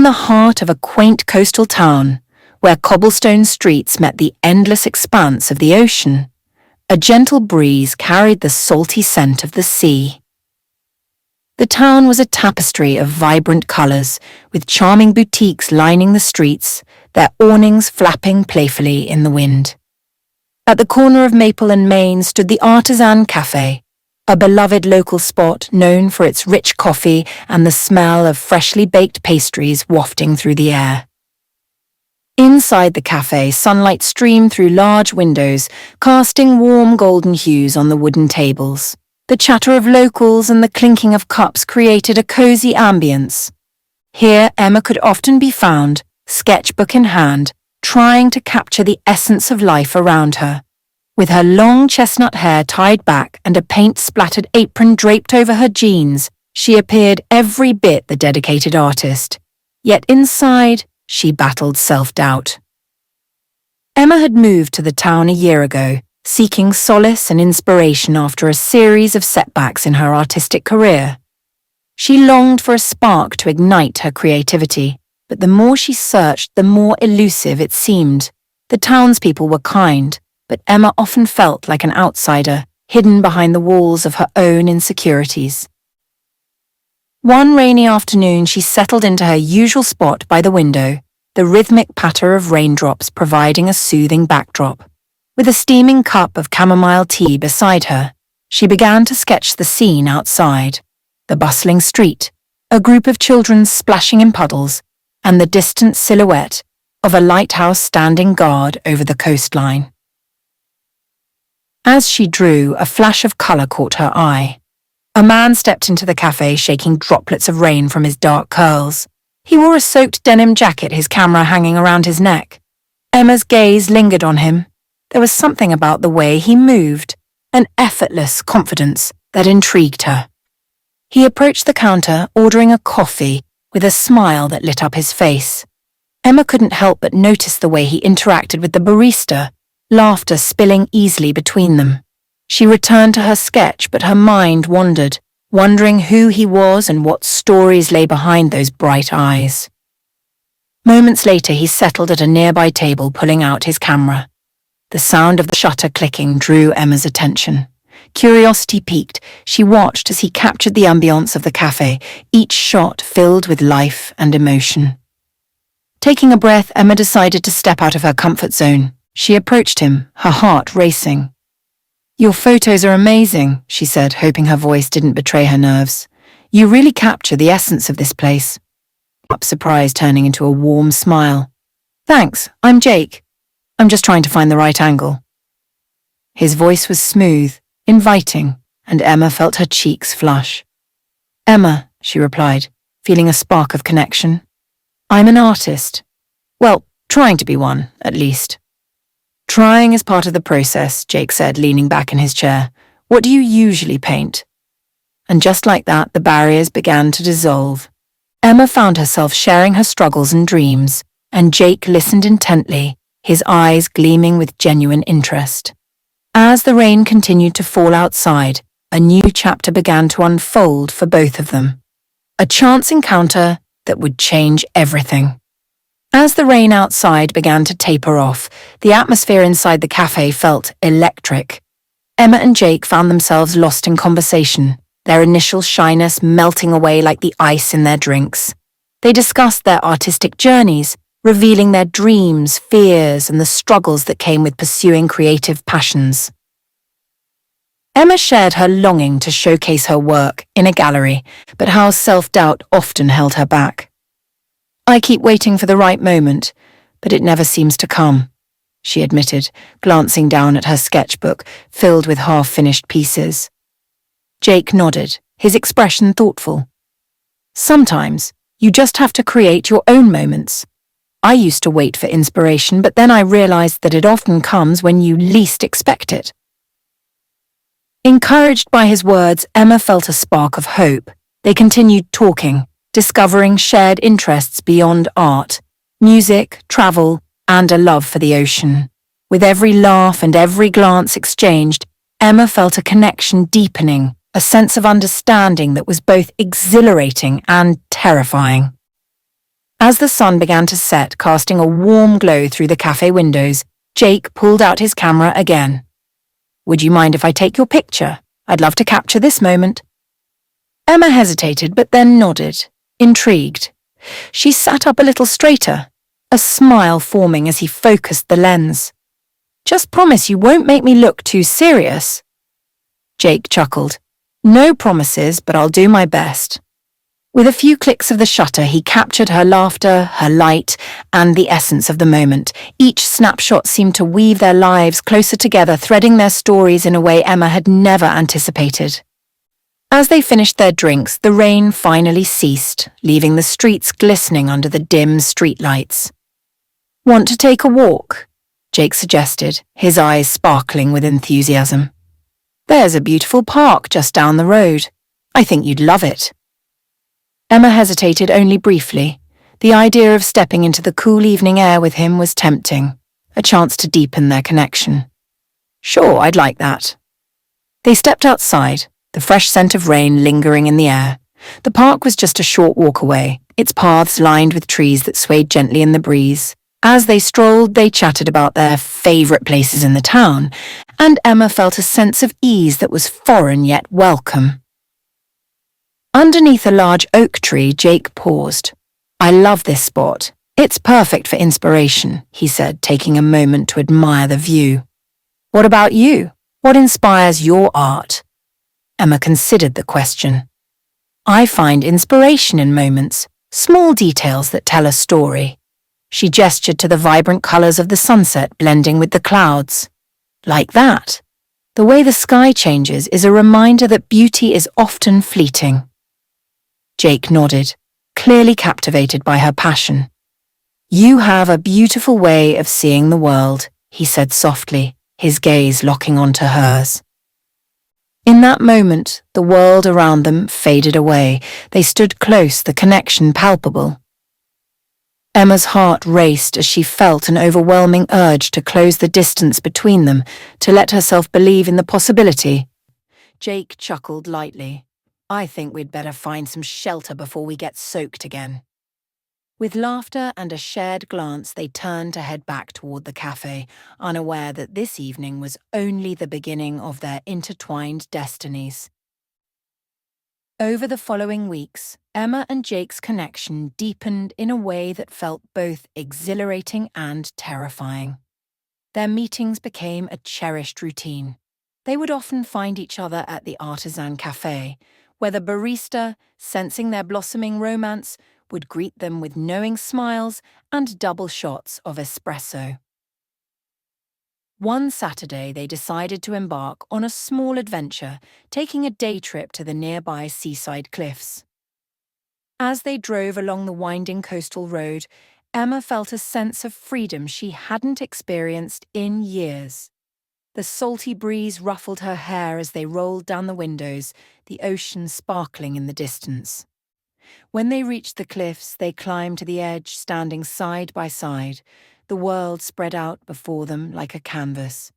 In the heart of a quaint coastal town, where cobblestone streets met the endless expanse of the ocean, a gentle breeze carried the salty scent of the sea. The town was a tapestry of vibrant colours, with charming boutiques lining the streets, their awnings flapping playfully in the wind. At the corner of Maple and Main stood the Artisan Café, a beloved local spot known for its rich coffee and the smell of freshly baked pastries wafting through the air. Inside the café, sunlight streamed through large windows, casting warm golden hues on the wooden tables. The chatter of locals and the clinking of cups created a cozy ambience. Here, Emma could often be found, sketchbook in hand, trying to capture the essence of life around her. With her long chestnut hair tied back and a paint-splattered apron draped over her jeans, she appeared every bit the dedicated artist. Yet inside, she battled self-doubt. Emma had moved to the town a year ago, seeking solace and inspiration after a series of setbacks in her artistic career. She longed for a spark to ignite her creativity, but the more she searched, the more elusive it seemed. The townspeople were kind, but Emma often felt like an outsider, hidden behind the walls of her own insecurities. One rainy afternoon, she settled into her usual spot by the window, the rhythmic patter of raindrops providing a soothing backdrop. With a steaming cup of chamomile tea beside her, she began to sketch the scene outside, the bustling street, a group of children splashing in puddles, and the distant silhouette of a lighthouse standing guard over the coastline. As she drew, a flash of colour caught her eye. A man stepped into the cafe shaking droplets of rain from his dark curls. He wore a soaked denim jacket, his camera hanging around his neck. Emma's gaze lingered on him. There was something about the way he moved, an effortless confidence that intrigued her. He approached the counter, ordering a coffee, with a smile that lit up his face. Emma couldn't help but notice the way he interacted with the barista, laughter spilling easily between them. She returned to her sketch, but her mind wandered, wondering who he was and what stories lay behind those bright eyes. Moments later, he settled at a nearby table, pulling out his camera. The sound of the shutter clicking drew Emma's attention. Curiosity piqued, she watched as he captured the ambience of the cafe, each shot filled with life and emotion. Taking a breath, Emma decided to step out of her comfort zone. She approached him, her heart racing. "Your photos are amazing," she said, hoping her voice didn't betray her nerves. "You really capture the essence of this place." Surprise turning into a warm smile. "Thanks, I'm Jake. I'm just trying to find the right angle." His voice was smooth, inviting, and Emma felt her cheeks flush. "Emma," she replied, feeling a spark of connection. "I'm an artist. Well, trying to be one, at least." "Trying is part of the process," Jake said, leaning back in his chair. "What do you usually paint?" And just like that, the barriers began to dissolve. Emma found herself sharing her struggles and dreams, and Jake listened intently, his eyes gleaming with genuine interest. As the rain continued to fall outside, a new chapter began to unfold for both of them. A chance encounter that would change everything. As the rain outside began to taper off, the atmosphere inside the cafe felt electric. Emma and Jake found themselves lost in conversation, their initial shyness melting away like the ice in their drinks. They discussed their artistic journeys, revealing their dreams, fears, and the struggles that came with pursuing creative passions. Emma shared her longing to showcase her work in a gallery, but how self-doubt often held her back. "I keep waiting for the right moment, but it never seems to come," she admitted, glancing down at her sketchbook filled with half-finished pieces. Jake nodded, his expression thoughtful. "Sometimes, you just have to create your own moments. I used to wait for inspiration, but then I realized that it often comes when you least expect it." Encouraged by his words, Emma felt a spark of hope. They continued talking, discovering shared interests beyond art, music, travel, and a love for the ocean. With every laugh and every glance exchanged, Emma felt a connection deepening, a sense of understanding that was both exhilarating and terrifying. As the sun began to set, casting a warm glow through the cafe windows, Jake pulled out his camera again. "Would you mind if I take your picture? I'd love to capture this moment." Emma hesitated but then nodded, intrigued. She sat up a little straighter, a smile forming as he focused the lens. "Just promise you won't make me look too serious." Jake chuckled. "No promises, but I'll do my best." With a few clicks of the shutter, he captured her laughter, her light, and the essence of the moment. Each snapshot seemed to weave their lives closer together, threading their stories in a way Emma had never anticipated. As they finished their drinks, the rain finally ceased, leaving the streets glistening under the dim streetlights. "Want to take a walk?" Jake suggested, his eyes sparkling with enthusiasm. "There's a beautiful park just down the road. I think you'd love it." Emma hesitated only briefly. The idea of stepping into the cool evening air with him was tempting, a chance to deepen their connection. "Sure, I'd like that." They stepped outside, the fresh scent of rain lingering in the air. The park was just a short walk away, its paths lined with trees that swayed gently in the breeze. As they strolled, they chatted about their favourite places in the town, and Emma felt a sense of ease that was foreign yet welcome. Underneath a large oak tree, Jake paused. "I love this spot. It's perfect for inspiration," he said, taking a moment to admire the view. "What about you? What inspires your art?" Emma considered the question. "I find inspiration in moments, small details that tell a story." She gestured to the vibrant colours of the sunset blending with the clouds. "Like that. The way the sky changes is a reminder that beauty is often fleeting." Jake nodded, clearly captivated by her passion. "You have a beautiful way of seeing the world," he said softly, his gaze locking onto hers. In that moment, the world around them faded away. They stood close, the connection palpable. Emma's heart raced as she felt an overwhelming urge to close the distance between them, to let herself believe in the possibility. Jake chuckled lightly. "I think we'd better find some shelter before we get soaked again." With laughter and a shared glance, they turned to head back toward the cafe, unaware that this evening was only the beginning of their intertwined destinies. Over the following weeks, Emma and Jake's connection deepened in a way that felt both exhilarating and terrifying. Their meetings became a cherished routine. They would often find each other at the artisan cafe, where the barista, sensing their blossoming romance, would greet them with knowing smiles and double shots of espresso. One Saturday, they decided to embark on a small adventure, taking a day trip to the nearby seaside cliffs. As they drove along the winding coastal road, Emma felt a sense of freedom she hadn't experienced in years. The salty breeze ruffled her hair as they rolled down the windows, the ocean sparkling in the distance. When they reached the cliffs, they climbed to the edge, standing side by side. The world spread out before them like a canvas.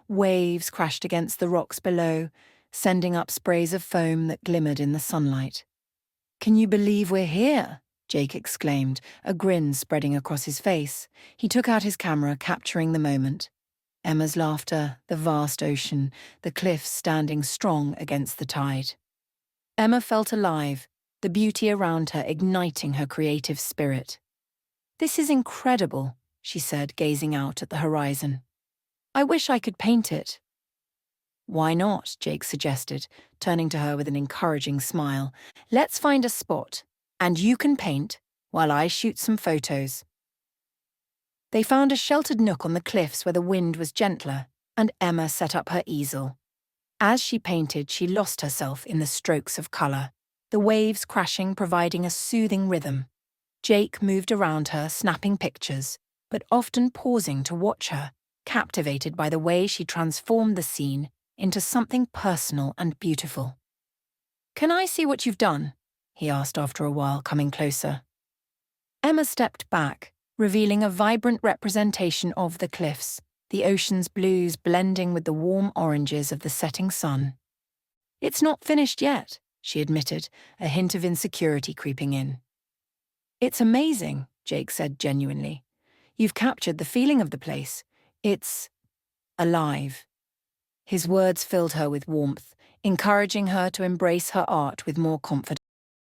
Waves crashed against the rocks below, sending up sprays of foam that glimmered in the sunlight. "Can you believe we're here?" Jake exclaimed, a grin spreading across his face. He took out his camera, capturing the moment. Emma's laughter, the vast ocean, the cliffs standing strong against the tide. Emma felt alive, the beauty around her igniting her creative spirit. "This is incredible," she said, gazing out at the horizon. "I wish I could paint it." "Why not?" Jake suggested, turning to her with an encouraging smile. "Let's find a spot, and you can paint while I shoot some photos." They found a sheltered nook on the cliffs where the wind was gentler, and Emma set up her easel. As she painted, she lost herself in the strokes of colour, the waves crashing, providing a soothing rhythm. Jake moved around her, snapping pictures, but often pausing to watch her, captivated by the way she transformed the scene into something personal and beautiful. "Can I see what you've done?" he asked after a while, coming closer. Emma stepped back, revealing a vibrant representation of the cliffs, the ocean's blues blending with the warm oranges of the setting sun. "It's not finished yet," she admitted, a hint of insecurity creeping in. "It's amazing," Jake said genuinely. "You've captured the feeling of the place. It's alive." His words filled her with warmth, encouraging her to embrace her art with more confidence.